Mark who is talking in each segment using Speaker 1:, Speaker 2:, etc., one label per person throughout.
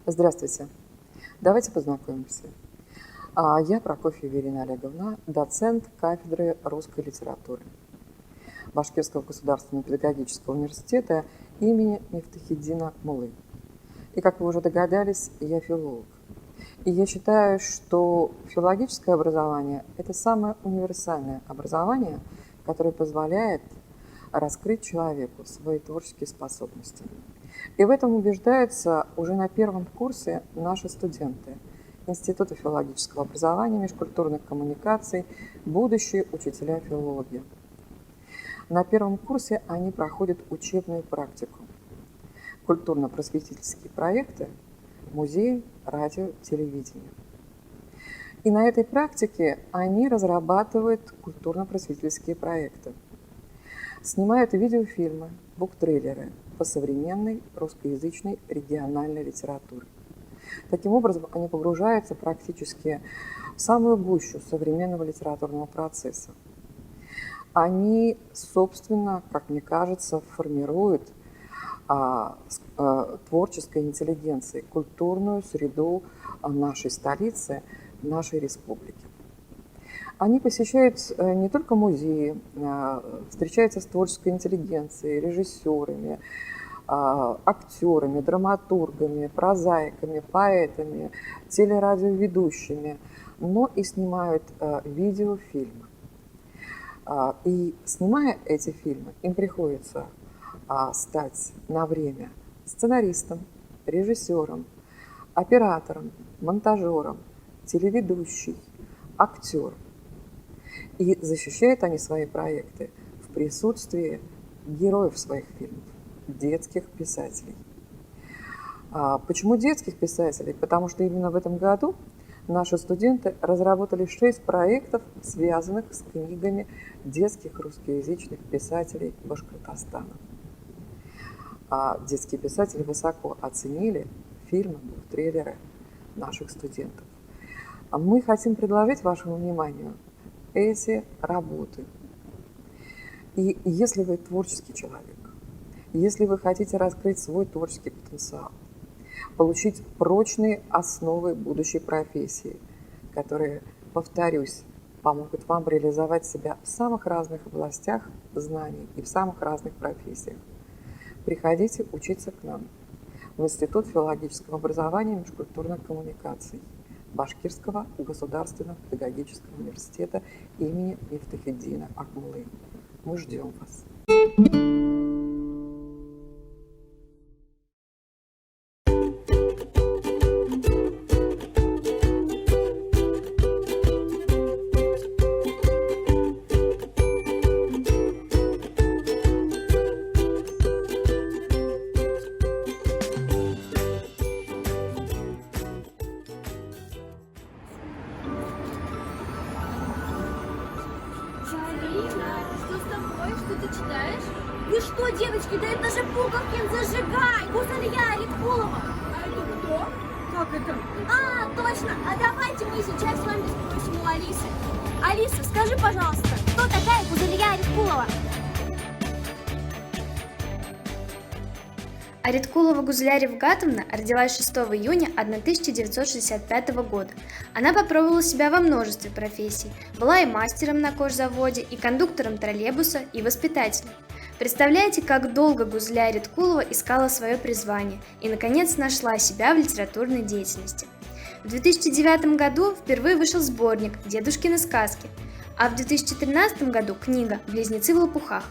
Speaker 1: Здравствуйте. Давайте познакомимся. Я Прокофьева Ирина Олеговна, доцент кафедры русской литературы Башкирского государственного педагогического университета имени Мифтахетдина Муллы. И, как вы уже догадались, я филолог. И я считаю, что филологическое образование – это самое универсальное образование, которое позволяет раскрыть человеку свои творческие способности. И в этом убеждаются уже на первом курсе наши студенты Института филологического образования, межкультурных коммуникаций, будущие учителя филологии. На первом курсе они проходят учебную практику, культурно-просветительские проекты, музей, радио, телевидение. И на этой практике они разрабатывают культурно-просветительские проекты, снимают видеофильмы, буктрейлеры по современной русскоязычной региональной литературе. Таким образом, они погружаются практически в самую гущу современного литературного процесса. Они, собственно, как мне кажется, формируют творческой интеллигенции, культурную среду нашей столицы, нашей республики. Они посещают не только музеи, встречаются с творческой интеллигенцией, режиссерами, актерами, драматургами, прозаиками, поэтами, телерадиоведущими, но и снимают видеофильмы. И снимая эти фильмы, им приходится стать на время сценаристом, режиссером, оператором, монтажером, телеведущей, актером. И защищают они свои проекты в присутствии героев своих фильмов, детских писателей. Почему детских писателей? Потому что именно в этом году наши студенты разработали 6 проектов, связанных с книгами детских русскоязычных писателей Башкортостана. Детские писатели высоко оценили фильмы, трейлеры наших студентов. Мы хотим предложить вашему вниманию эти работы. И если вы творческий человек, если вы хотите раскрыть свой творческий потенциал, получить прочные основы будущей профессии, которые, повторюсь, помогут вам реализовать себя в самых разных областях знаний и в самых разных профессиях, приходите учиться к нам в Институт филологического образования и межкультурных коммуникаций Башкирского государственного педагогического университета имени Мифтахетдина Муллы. Мы ждем вас.
Speaker 2: Зарина, что с тобой? Что ты читаешь? Вы что, девочки, да это же Пуговкин зажигай! Гузалья Риткулова! А это кто? Как это? Точно! А давайте мы сейчас с вами спросим у Алисы. Алиса, скажи, пожалуйста, кто такая Гузалья Риткулова?
Speaker 3: Ариткулова Гузля Ревгатовна родилась 6 июня 1965 года. Она попробовала себя во множестве профессий. Была и мастером на кожзаводе, и кондуктором троллейбуса, и воспитателем. Представляете, как долго Гузля Ариткулова искала свое призвание и, наконец, нашла себя в литературной деятельности. В 2009 году впервые вышел сборник «Дедушкины сказки», а в 2013 году книга «Близнецы в лопухах».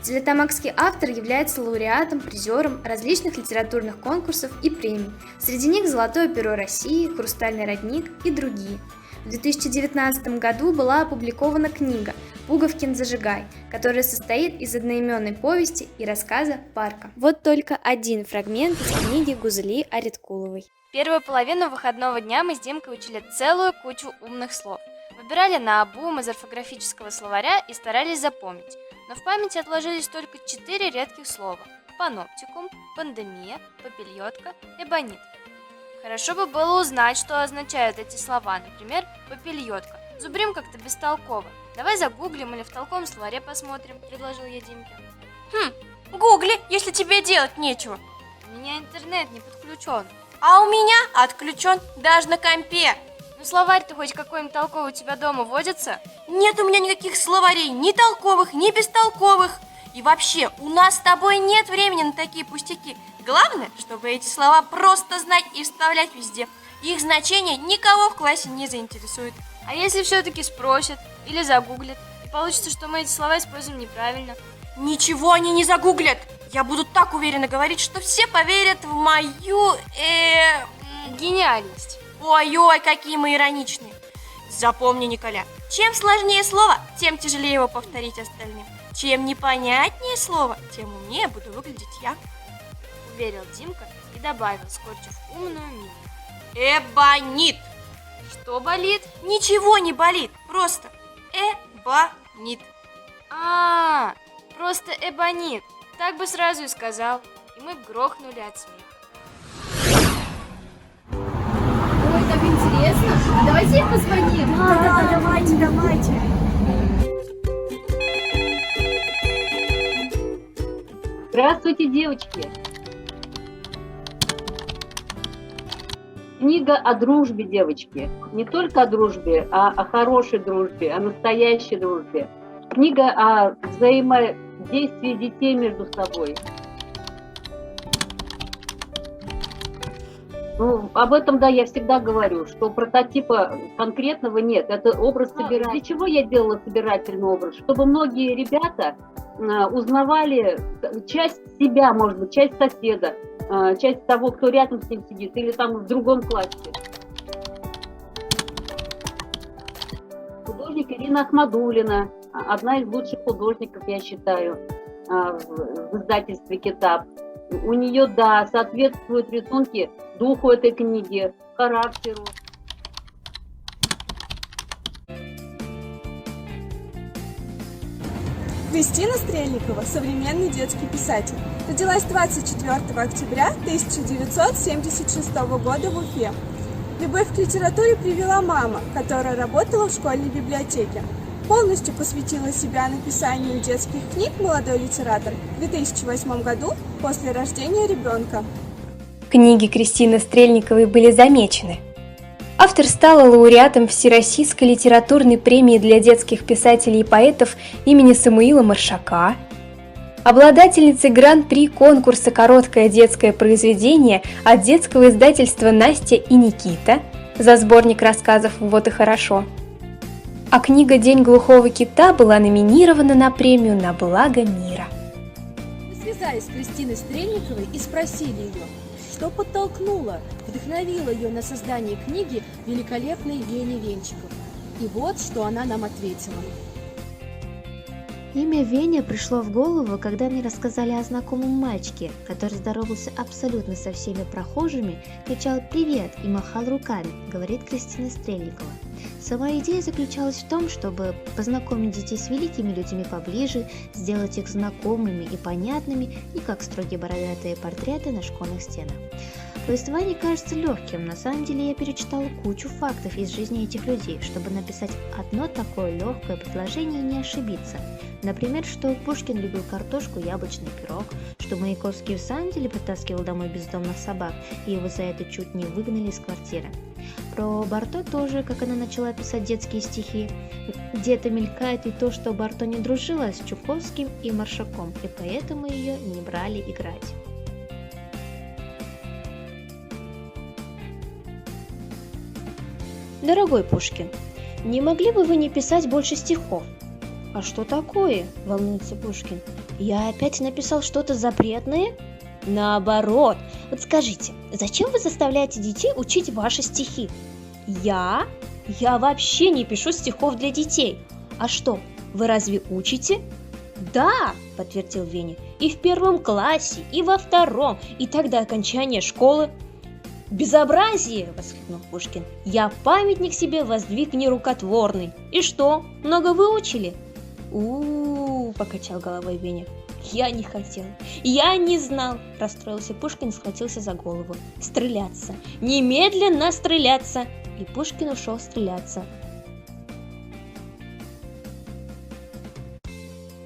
Speaker 3: Стерлитамакский автор является лауреатом, призером различных литературных конкурсов и премий. Среди них «Золотое перо России», «Хрустальный родник» и другие. В 2019 году была опубликована книга «Пуговкин зажигай», которая состоит из одноименной повести и рассказа «Парка». Вот только один фрагмент из книги Гузели Ариткуловой.
Speaker 4: Первую половину выходного дня мы с Димкой учили целую кучу умных слов. Выбирали наобум из орфографического словаря и старались запомнить. Но в памяти отложились только 4 редких слова – паноптикум, пандемия, попельотка, эбонит. Хорошо бы было узнать, что означают эти слова, например, попельотка. Зубрим как-то бестолково. Давай загуглим или в толковом словаре посмотрим, предложил я Димке.
Speaker 5: Гугли, если тебе делать нечего.
Speaker 4: У меня интернет не подключен.
Speaker 5: А у меня отключен даже на компе.
Speaker 4: Ну словарь-то хоть какой-нибудь толковый у тебя дома водится?
Speaker 5: Нет у меня никаких словарей, ни толковых, ни бестолковых. И вообще, у нас с тобой нет времени на такие пустяки. Главное, чтобы эти слова просто знать и вставлять везде. Их значение никого в классе не заинтересует.
Speaker 4: А если все-таки спросят или загуглят, и получится, что мы эти слова используем неправильно?
Speaker 5: Ничего они не загуглят. Я буду так уверенно говорить, что все поверят в мою...
Speaker 4: Гениальность.
Speaker 5: Ой-ой, какие мы ироничные. Запомни, Николя, чем сложнее слово, тем тяжелее его повторить остальным. Чем непонятнее слово, тем умнее буду выглядеть я.
Speaker 4: Уверил Димка и добавил, скорчив умную мину.
Speaker 5: Эбонит.
Speaker 4: Что болит?
Speaker 5: Ничего не болит, просто эбонит.
Speaker 4: Просто эбонит. Так бы сразу и сказал. И мы грохнули от смеха.
Speaker 2: Ой, так интересно. Давайте им позвоним.
Speaker 5: Да, давайте.
Speaker 6: Здравствуйте, девочки! Книга о дружбе, девочки. Не только о дружбе, а о хорошей дружбе, о настоящей дружбе. Книга о взаимодействии детей между собой. Ну, об этом, да, я всегда говорю, что прототипа конкретного нет. Это образ собирательный. Для чего я делала собирательный образ? Чтобы многие ребята узнавали часть себя, может быть, часть соседа, часть того, кто рядом с ним сидит, или там в другом классе. Художник Ирина Ахмадуллина, одна из лучших художников, я считаю, в издательстве «Китап». У нее, да, соответствуют рисунки духу этой книги, характеру.
Speaker 7: Кристина Стрельникова – современный детский писатель. Родилась 24 октября 1976 года в Уфе. Любовь к литературе привела мама, которая работала в школьной библиотеке. Полностью посвятила себя написанию детских книг молодой литератор в 2008 году после рождения ребенка.
Speaker 8: Книги Кристины Стрельниковой были замечены. Автор стала лауреатом Всероссийской литературной премии для детских писателей и поэтов имени Самуила Маршака, обладательницей гран-при конкурса «Короткое детское произведение» от детского издательства «Настя и Никита» за сборник рассказов «Вот и хорошо». А книга «День глухого кита» была номинирована на премию «На благо мира».
Speaker 9: Мы связались с Кристиной Стрельниковой и спросили ее, что подтолкнуло, вдохновило ее на создание книги «Великолепный Веня Венчиков». И вот, что она нам ответила.
Speaker 10: Имя Веня пришло в голову, когда мне рассказали о знакомом мальчике, который здоровался абсолютно со всеми прохожими, кричал «Привет!» и махал руками, говорит Кристина Стрельникова. Сама идея заключалась в том, чтобы познакомить детей с великими людьми поближе, сделать их знакомыми и понятными, не как строгие бородатые портреты на школьных стенах. Повествование кажется легким, на самом деле я перечитала кучу фактов из жизни этих людей, чтобы написать одно такое легкое предложение и не ошибиться. Например, что Пушкин любил картошку, яблочный пирог, что Маяковский в самом деле притаскивал домой бездомных собак, и его за это чуть не выгнали из квартиры. Про Барто тоже, как она начала писать детские стихи. Где-то мелькает и то, что Барто не дружила с Чуковским и Маршаком, и поэтому ее не брали играть.
Speaker 11: Дорогой Пушкин, не могли бы вы не писать больше стихов? А что такое? Волнуется Пушкин. Я опять написал что-то запретное? Наоборот. Вот скажите, зачем вы заставляете детей учить ваши стихи? Я вообще не пишу стихов для детей. А что, вы разве учите? Да, подтвердил Веня. И в 1 классе, и во 2, и так до окончания школы. «Безобразие!» – воскликнул Пушкин. «Я памятник себе воздвиг нерукотворный. И что, много выучили?» Покачал головой Веня. «Я не хотел, я не знал!» – расстроился Пушкин и схватился за голову. «Стреляться! Немедленно стреляться!» И Пушкин ушел стреляться.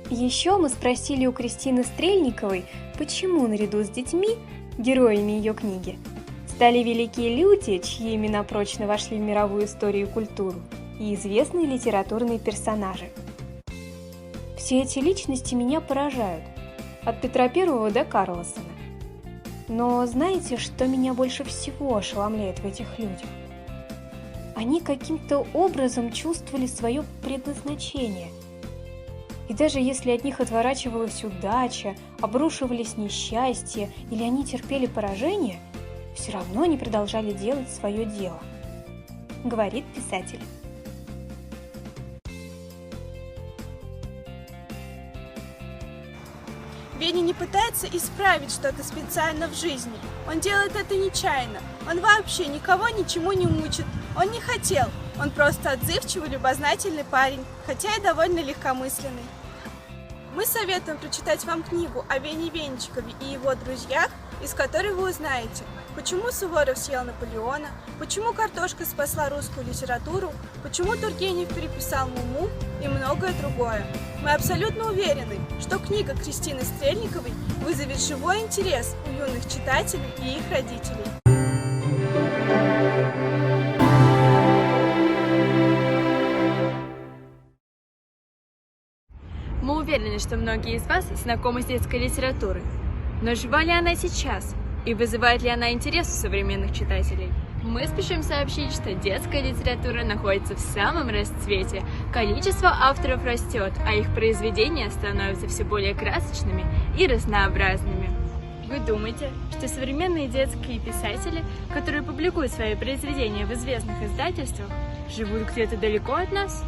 Speaker 8: Еще мы спросили у Кристины Стрельниковой, почему наряду с детьми, героями ее книги, стали великие люди, чьи имена прочно вошли в мировую историю и культуру, и известные литературные персонажи. Все эти личности меня поражают, от Петра I до Карлсона. Но знаете, что меня больше всего ошеломляет в этих людях? Они каким-то образом чувствовали свое предназначение. И даже если от них отворачивалась удача, обрушивались несчастья или они терпели поражение, все равно они продолжали делать свое дело, говорит писатель.
Speaker 7: Веня не пытается исправить что-то специально в жизни. Он делает это нечаянно. Он вообще никого ничему не мучит. Он не хотел. Он просто отзывчивый, любознательный парень, хотя и довольно легкомысленный. Мы советуем прочитать вам книгу о Вене Венчикове и его друзьях, из которой вы узнаете, почему Суворов съел Наполеона, почему картошка спасла русскую литературу, почему Тургенев переписал Муму и многое другое. Мы абсолютно уверены, что книга Кристины Стрельниковой вызовет живой интерес у юных читателей и их родителей.
Speaker 12: Мы уверены, что многие из вас знакомы с детской литературой. Но жива ли она сейчас? И вызывает ли она интерес у современных читателей? Мы спешим сообщить, что детская литература находится в самом расцвете. Количество авторов растет, а их произведения становятся все более красочными и разнообразными. Вы думаете, что современные детские писатели, которые публикуют свои произведения в известных издательствах, живут где-то далеко от нас?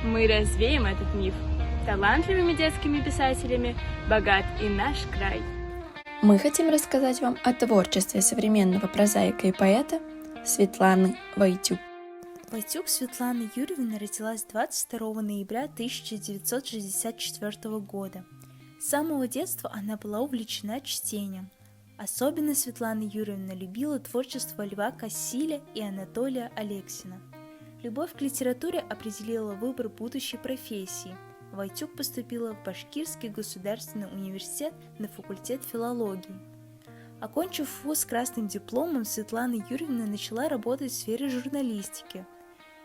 Speaker 12: Мы развеем этот миф. Талантливыми детскими писателями богат и наш край.
Speaker 13: Мы хотим рассказать вам о творчестве современного прозаика и поэта Светланы Войтюк.
Speaker 14: Войтюк Светлана Юрьевна родилась 22 ноября 1964 года. С самого детства она была увлечена чтением. Особенно Светлана Юрьевна любила творчество Льва Кассиля и Анатолия Алексина. Любовь к литературе определила выбор будущей профессии. Войтюк поступила в Башкирский государственный университет на факультет филологии. Окончив вуз с красным дипломом, Светлана Юрьевна начала работать в сфере журналистики.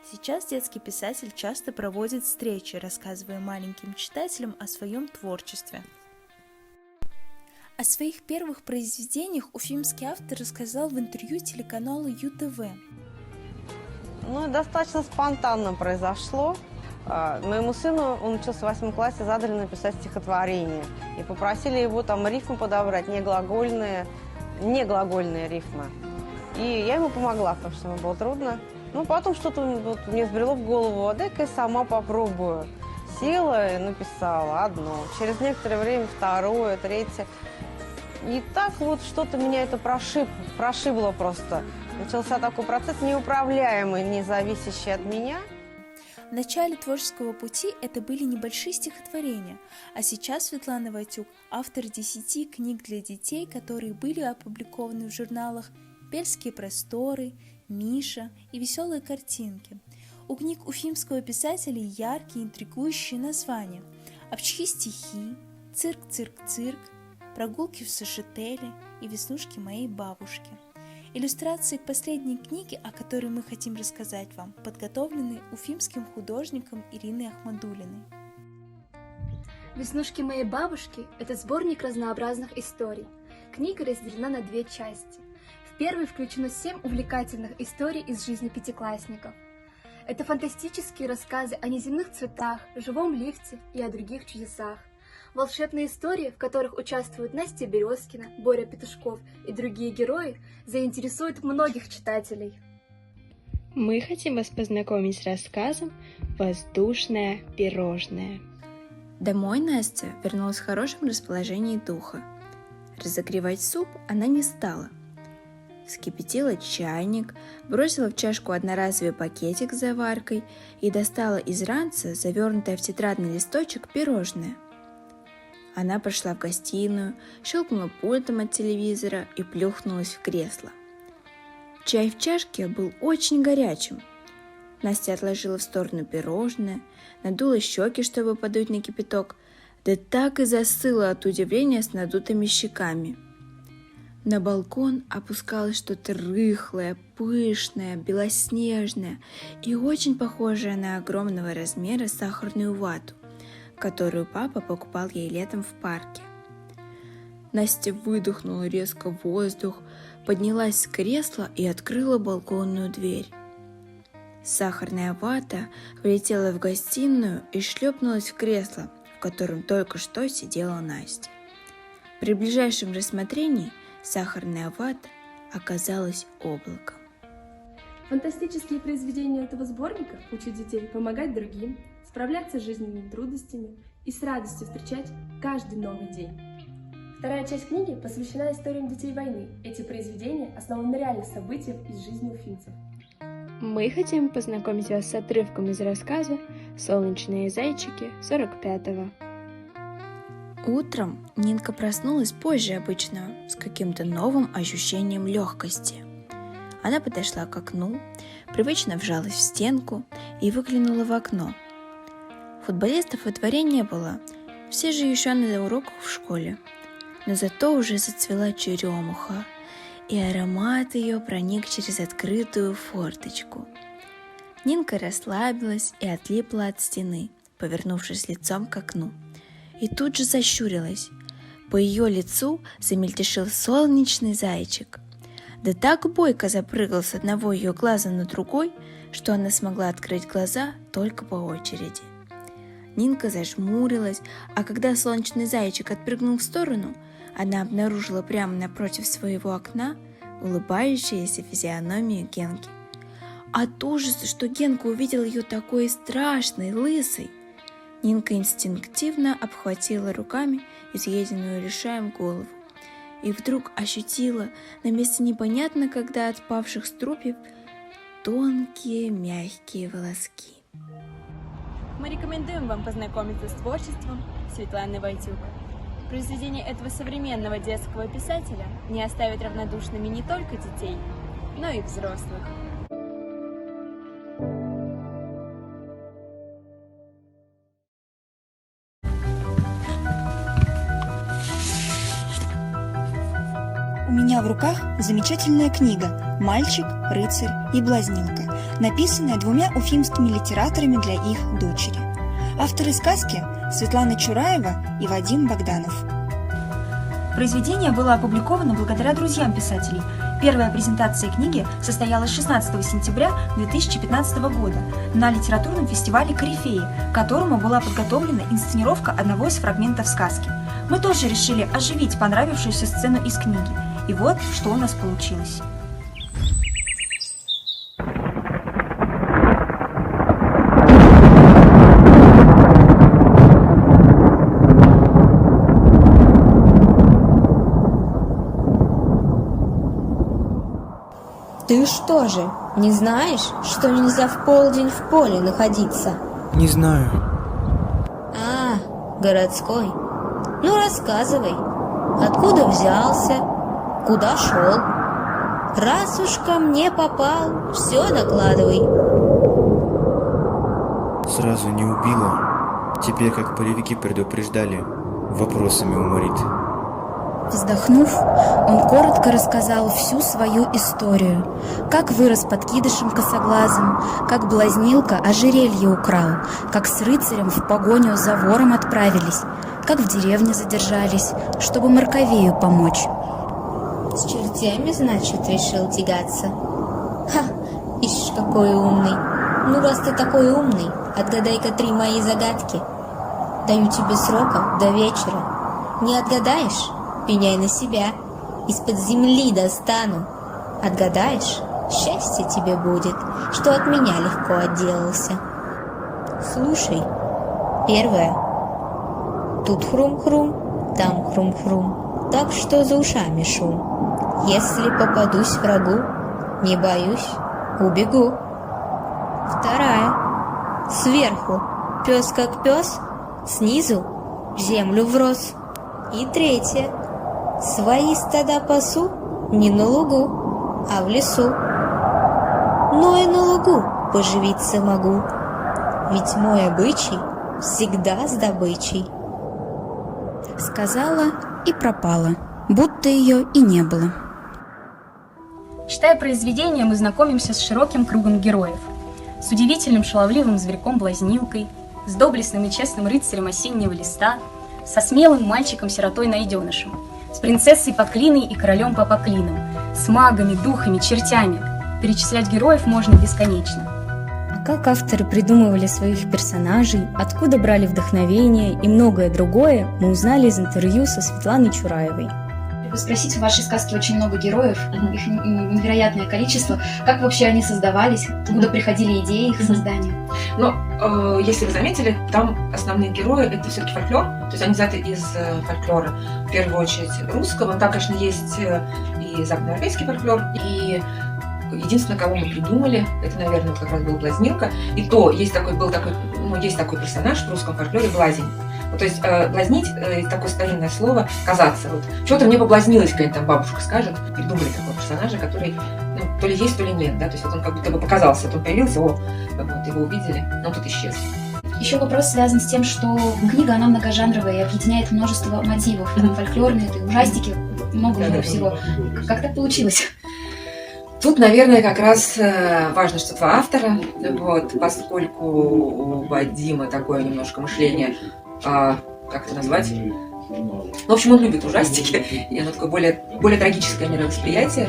Speaker 14: Сейчас детский писатель часто проводит встречи, рассказывая маленьким читателям о своем творчестве. О своих первых произведениях уфимский автор рассказал в интервью телеканалу ЮТВ.
Speaker 15: Достаточно спонтанно произошло. Моему сыну, он учился в 8 классе, задали написать стихотворение. И попросили его там рифмы подобрать, неглагольные рифмы. И я ему помогла, потому что ему было трудно. Потом что-то мне взбрело в голову, а дай-ка я сама попробую. Села и написала одно. Через некоторое время второе, третье. И так что-то меня это прошибло просто. Начался такой процесс неуправляемый, не зависящий от меня.
Speaker 14: В начале творческого пути это были небольшие стихотворения, а сейчас Светлана Войтюк – автор 10 книг для детей, которые были опубликованы в журналах «Бельские просторы», «Миша» и «Веселые картинки». У книг уфимского писателя яркие, интригующие названия: «Общие стихи», «Цирк, цирк, цирк», «Прогулки в Сашителе» и «Веснушки моей бабушки». Иллюстрации к последней книге, о которой мы хотим рассказать вам, подготовлены уфимским художником Ириной Ахмадуллиной.
Speaker 3: «Веснушки моей бабушки» — это сборник разнообразных историй. Книга разделена на 2 части. В первой включено 7 увлекательных историй из жизни пятиклассников. Это фантастические рассказы о неземных цветах, живом лифте и о других чудесах. Волшебные истории, в которых участвуют Настя Березкина, Боря Петушков и другие герои, заинтересуют многих читателей.
Speaker 13: Мы хотим вас познакомить с рассказом «Воздушное пирожное». Домой Настя вернулась в хорошем расположении духа. Разогревать суп она не стала. Вскипятила чайник, бросила в чашку одноразовый пакетик с заваркой и достала из ранца, завернутое в тетрадный листочек, пирожное. Она пошла в гостиную, щелкнула пультом от телевизора и плюхнулась в кресло. Чай в чашке был очень горячим. Настя отложила в сторону пирожное, надула щеки, чтобы подуть на кипяток, да так и застыла от удивления с надутыми щеками. На балкон опускалось что-то рыхлое, пышное, белоснежное и очень похожее на огромного размера сахарную вату, которую папа покупал ей летом в парке. Настя выдохнула резко воздух, поднялась с кресла и открыла балконную дверь. Сахарная вата влетела в гостиную и шлепнулась в кресло, в котором только что сидела Настя. При ближайшем рассмотрении сахарная вата оказалась облаком.
Speaker 16: Фантастические произведения этого сборника учат детей помогать другим, справляться с жизненными трудностями и с радостью встречать каждый новый день. Вторая часть книги посвящена историям детей войны. Эти произведения основаны на реальных событиях из жизни уфимцев.
Speaker 12: Мы хотим познакомить вас с отрывком из рассказа «Солнечные зайчики» 45-го.
Speaker 13: Утром Нинка проснулась позже обычного, с каким-то новым ощущением легкости. Она подошла к окну, привычно вжалась в стенку и выглянула в окно. Футболистов во дворе не было, все же еще на уроках в школе. Но зато уже зацвела черемуха, и аромат ее проник через открытую форточку. Нинка расслабилась и отлипла от стены, повернувшись лицом к окну. И тут же защурилась. По ее лицу замельтешил солнечный зайчик. Да так бойко запрыгал с одного ее глаза на другой, что она смогла открыть глаза только по очереди. Нинка зажмурилась, а когда солнечный зайчик отпрыгнул в сторону, она обнаружила прямо напротив своего окна улыбающуюся физиономию Генки. От ужаса, что Генка увидел ее такой страшной, лысой, Нинка инстинктивно обхватила руками изъеденную лишаем голову и вдруг ощутила на месте непонятно когда отпавших струпьев тонкие мягкие волоски.
Speaker 12: Мы рекомендуем вам познакомиться с творчеством Светланы Войтюк. Произведения этого современного детского писателя не оставят равнодушными не только детей, но и взрослых.
Speaker 17: У меня в руках замечательная книга «Мальчик, рыцарь и блазнилка», написанная двумя уфимскими литераторами для их дочери. Авторы сказки – Светлана Чураева и Вадим Богданов.
Speaker 18: Произведение было опубликовано благодаря друзьям писателей. Первая презентация книги состоялась 16 сентября 2015 года на литературном фестивале «Корифеи», к которому была подготовлена инсценировка одного из фрагментов сказки. Мы тоже решили оживить понравившуюся сцену из книги. И вот, что у нас получилось.
Speaker 19: Ты что же, не знаешь, что нельзя в полдень в поле находиться?
Speaker 20: Не знаю.
Speaker 19: А, городской. Ну, рассказывай, откуда взялся, куда шел? Раз уж ко мне попал, все докладывай.
Speaker 20: Сразу не убила. Теперь, как полевики предупреждали, вопросами уморит.
Speaker 21: Вздохнув, он коротко рассказал всю свою историю. Как вырос подкидышем косоглазым, как блазнилка ожерелье украл, как с рыцарем в погоню за вором отправились, как в деревне задержались, чтобы Марковею помочь.
Speaker 19: С чертями, значит, решил тягаться? Ха, ишь, какой умный. Ну, раз ты такой умный, отгадай-ка 3 мои загадки. Даю тебе срока до вечера. Не отгадаешь? Пеняй на себя, из-под земли достану. Отгадаешь, счастье тебе будет, что от меня легко отделался. Слушай, первое. Тут хрум-хрум, там хрум-хрум, так что за ушами шум. Если попадусь врагу, не боюсь, убегу. Вторая. Сверху пес как пес, снизу в землю врос. И третье. Свои стада пасу не на лугу, а в лесу. Но и на лугу поживиться могу, ведь мой обычай всегда с добычей.
Speaker 21: Сказала и пропала. будто ее и не было.
Speaker 1: Читая произведение, мы знакомимся с широким кругом героев. С удивительным шаловливым зверьком-блазнилкой, с доблестным и честным рыцарем осеннего листа, со смелым мальчиком-сиротой-найденышем, с принцессой Поклиной и королем по Поклинам, с магами, духами, чертями. Перечислять героев можно бесконечно.
Speaker 21: А как авторы придумывали своих персонажей, откуда брали вдохновение и многое другое, мы узнали из интервью со Светланой Чураевой.
Speaker 22: Спросить, в вашей сказке очень много героев, их невероятное количество. Как вообще они создавались? Откуда приходили идеи их создания?
Speaker 23: Ну, если вы заметили, там основные герои — это все-таки фольклор. То есть они взяты из фольклора, в первую очередь, русского. Там, конечно, есть и западноевропейский фольклор, и единственное, кого мы придумали, это, наверное, как раз был Блазнилка. И то есть такой персонаж в русском фольклоре — Блазень. То есть блазнить — такое старинное слово, казаться. Вот. Что-то мне поблазнилось, какая-нибудь там бабушка скажет. Придумали такого персонажа, который то ли есть, то ли нет. Да? То есть вот он как будто бы показался, вот он появился, вот, его увидели, но тут исчез.
Speaker 22: Еще вопрос связан с тем, что книга, она многожанровая и объединяет множество мотивов. Фольклорные, это ужастики, много всего. Как так получилось?
Speaker 23: Тут, наверное, как раз важно что-то автора, вот, поскольку у Вадима такое немножко мышление, как это назвать? В общем, он любит ужастики, и оно такое более трагическое мировосприятие.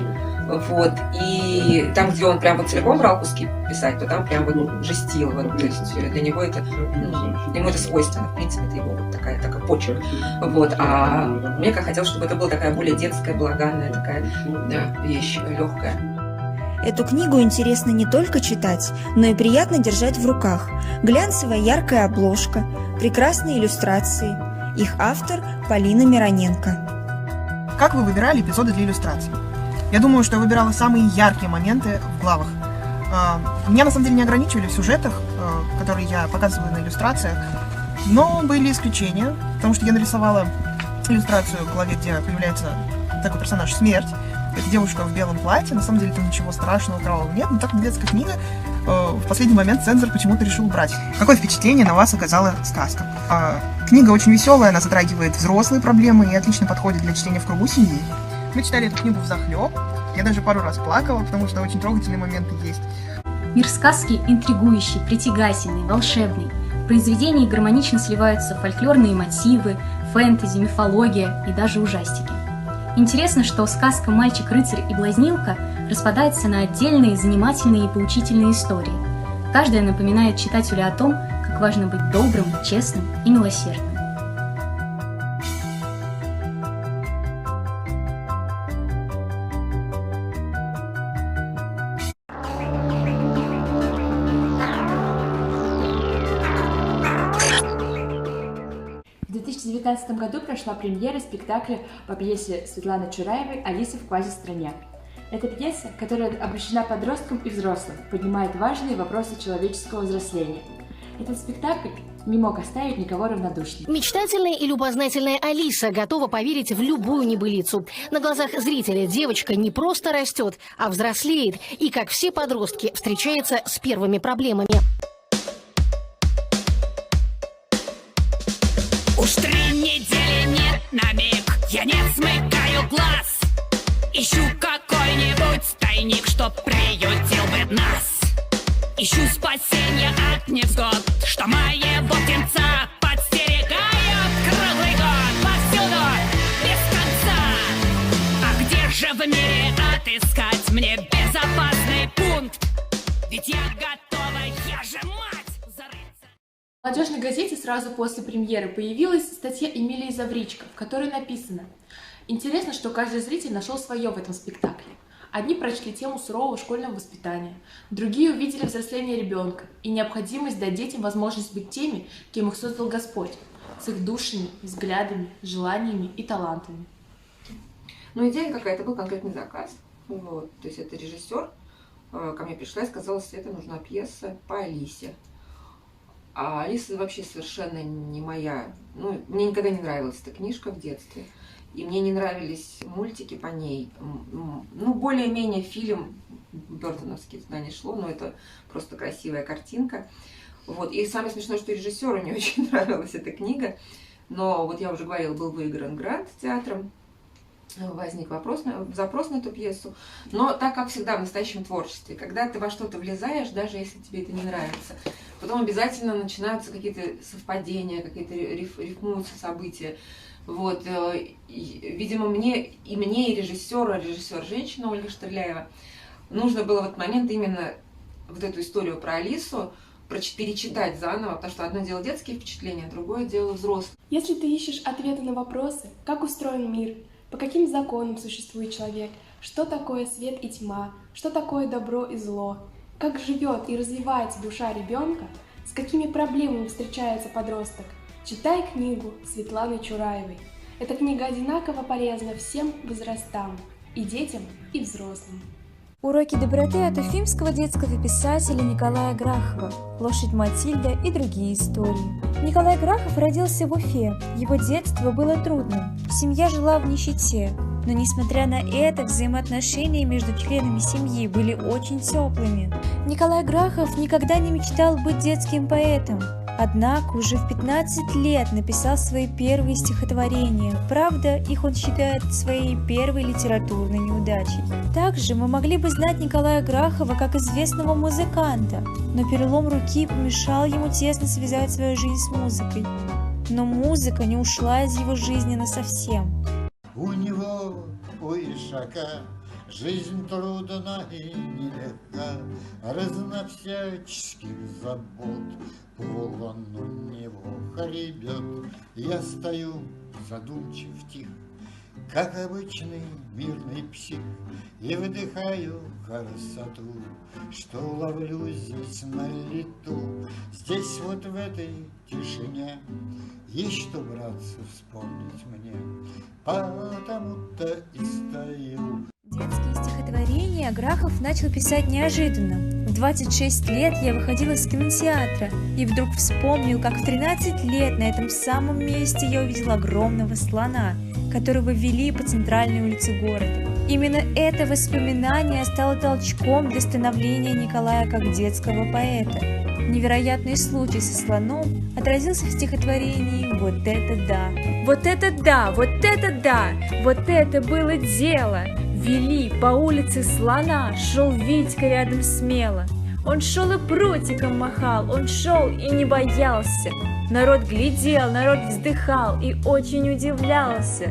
Speaker 23: Вот. И там, где он прям вот целиком брал куски писать, то там прям вот жестил. Вот. То есть для него это, ему это свойственно, в принципе, это его вот такая почерк. Вот. А мне как хотелось, чтобы это была такая более детская, балаганная такая вещь, легкая.
Speaker 17: Эту книгу интересно не только читать, но и приятно держать в руках. Глянцевая яркая обложка, прекрасные иллюстрации. Их автор Полина Мироненко.
Speaker 24: Как вы выбирали эпизоды для иллюстраций? Я думаю, что я выбирала самые яркие моменты в главах. Меня на самом деле не ограничивали в сюжетах, которые я показываю на иллюстрациях, но были исключения, потому что я нарисовала иллюстрацию в главе, где появляется такой персонаж Смерть. Это девушка в белом платье, на самом деле там ничего страшного, кровавого нет, но так детская книга, в последний момент цензор почему-то решил убрать. Какое впечатление на вас оказала сказка? Книга очень веселая, она затрагивает взрослые проблемы и отлично подходит для чтения в кругу семьи. Мы читали эту книгу взахлеб, я даже пару раз плакала, потому что очень трогательные моменты есть.
Speaker 1: Мир сказки интригующий, притягательный, волшебный. В произведении гармонично сливаются фольклорные мотивы, фэнтези, мифология и даже ужастики. Интересно, что сказка «Мальчик, рыцарь и блазнилка» распадается на отдельные, занимательные и поучительные истории. Каждая напоминает читателю о том, как важно быть добрым, честным и милосердным.
Speaker 25: В 2019 году прошла премьера спектакля по пьесе Светланы Чураевой «Алиса в квази-стране». Это пьеса, которая обращена подросткам и взрослым, поднимает важные вопросы человеческого взросления. Этот спектакль не мог оставить никого равнодушным.
Speaker 26: Мечтательная и любознательная Алиса готова поверить в любую небылицу. На глазах зрителя девочка не просто растет, а взрослеет и, как все подростки, встречается с первыми проблемами.
Speaker 27: Уж 3 недели нет на миг, я не смыкаю глаз. Ищу какой-нибудь тайник, чтоб приютил бы нас. Ищу спасения от невзгод, что моего птенца подстерегают круглый год, повсюду, без конца. А где же в мире отыскать мне безопасный пункт? Ведь я готова, я же мать!
Speaker 16: В молодежной газете сразу после премьеры появилась статья Эмилии Завричко, в которой написано: «Интересно, что каждый зритель нашел свое в этом спектакле. Одни прочли тему сурового школьного воспитания, другие увидели взросление ребенка и необходимость дать детям возможность быть теми, кем их создал Господь, с их душами, взглядами, желаниями и талантами».
Speaker 23: Ну, идея какая-то, был конкретный заказ. Вот. То есть это режиссер ко мне пришла и сказала: Света, нужна пьеса по Алисе. А Алиса вообще совершенно не моя. Ну, мне никогда не нравилась эта книжка в детстве. И мне не нравились мультики по ней. Ну, более-менее фильм бёртоновский туда не шло, но это просто красивая картинка. Вот. И самое смешное, что режиссеру не очень нравилась эта книга. Но вот я уже говорила, был выигран грант театром. возник запрос на эту пьесу. Но так, как всегда в настоящем творчестве, когда ты во что-то влезаешь, даже если тебе это не нравится, потом обязательно начинаются какие-то совпадения, какие-то рифмуются события. Вот. Видимо, мне и режиссер женщина Ольга Штерляева, нужно было в этот момент именно вот эту историю про Алису перечитать заново, потому что одно дело детские впечатления, другое дело взрослые.
Speaker 16: Если ты ищешь ответы на вопросы, как устроен мир, по каким законам существует человек, что такое свет и тьма, что такое добро и зло, как живет и развивается душа ребенка, с какими проблемами встречается подросток, читай книгу Светланы Чураевой. Эта книга одинаково полезна всем возрастам, и детям, и взрослым.
Speaker 17: Уроки доброты от уфимского детского писателя Николая Грахова, «Лошадь Матильда» и другие истории. Николай Грахов родился в Уфе. Его детство было трудным. Семья жила в нищете. Но несмотря на это, взаимоотношения между членами семьи были очень теплыми. Николай Грахов никогда не мечтал быть детским поэтом. Однако уже в 15 лет написал свои первые стихотворения. Правда, их он считает своей первой литературной неудачей. Также мы могли бы знать Николая Грахова как известного музыканта, но перелом руки помешал ему тесно связать свою жизнь с музыкой. Но музыка не ушла из его жизни насовсем.
Speaker 2: У него, у Ишака, жизнь трудна и нелегка, разновсяческих забот полон у него хребет. Я стою задумчив тих, как обычный мирный псих, и вдыхаю красоту, что ловлю здесь на лету. Здесь вот в этой тишине есть что, братцы, вспомнить мне, потому-то и стою.
Speaker 17: Детские стихотворения Грахов начал писать неожиданно. В 26 лет я выходил из кинотеатра и вдруг вспомнил, как в 13 лет на этом самом месте я увидел огромного слона, которого вели по центральной улице города. Именно это воспоминание стало толчком для становления Николая как детского поэта. Невероятный случай со слоном отразился в стихотворении «Вот это да». Вот это да, вот это да, вот это было дело. Вели по улице слона, шел Витька рядом смело. Он шел и прутиком махал, он шел и не боялся. Народ глядел, народ вздыхал и очень удивлялся.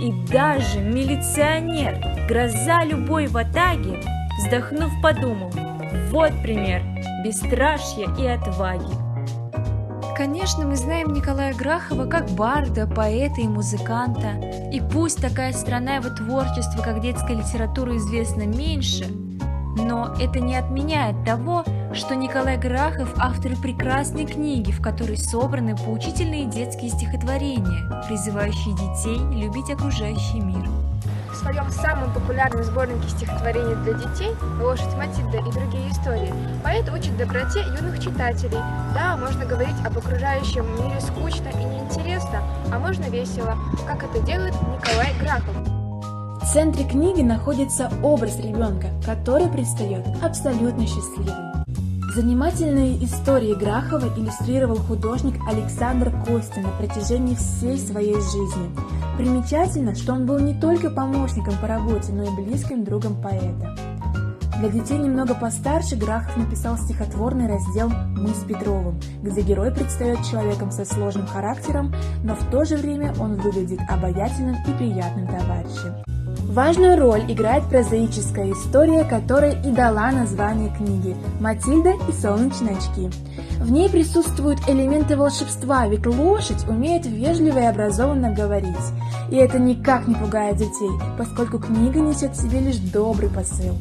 Speaker 17: И даже милиционер, гроза любой ватаги, вздохнув, подумал: вот пример бесстрашья и отваги. Конечно, мы знаем Николая Грахова как барда, поэта и музыканта. И пусть такая сторона его творчества, как детская литература, известна меньше, но это не отменяет того, что Николай Грахов – автор прекрасной книги, в которой собраны поучительные детские стихотворения, призывающие детей любить окружающий мир.
Speaker 3: В своем самом популярном сборнике стихотворений для детей «Лошадь Матильда» и другие истории поэт учит доброте юных читателей. Да, можно говорить об окружающем мире скучно и неинтересно, а можно весело, как это делает Николай Грахов.
Speaker 16: В центре книги находится образ ребенка, который предстает абсолютно счастливым. Занимательные истории Грахова иллюстрировал художник Александр Костин на протяжении всей своей жизни. Примечательно, что он был не только помощником по работе, но и близким другом поэта. Для детей немного постарше Грахов написал стихотворный раздел «Мы с Петровым», где герой предстает человеком со сложным характером, но в то же время он выглядит обаятельным и приятным товарищем. Важную роль играет прозаическая история, которая и дала название книги «Матильда и солнечные очки». В ней присутствуют элементы волшебства, ведь лошадь умеет вежливо и образованно говорить. И это никак не пугает детей, поскольку книга несет в себе лишь добрый посыл.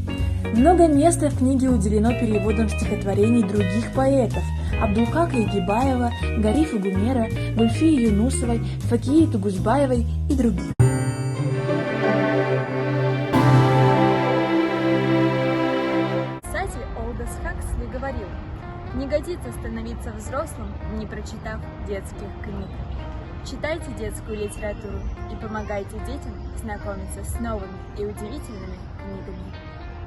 Speaker 16: Много места в книге уделено переводам стихотворений других поэтов – Абдулхака Игибаева, Гарифа Гумера, Гульфии Юнусовой, Факии Тугузбаевой и других.
Speaker 12: Говорил: не годится становиться взрослым, не прочитав детских книг. Читайте детскую литературу и помогайте детям знакомиться с новыми и удивительными книгами.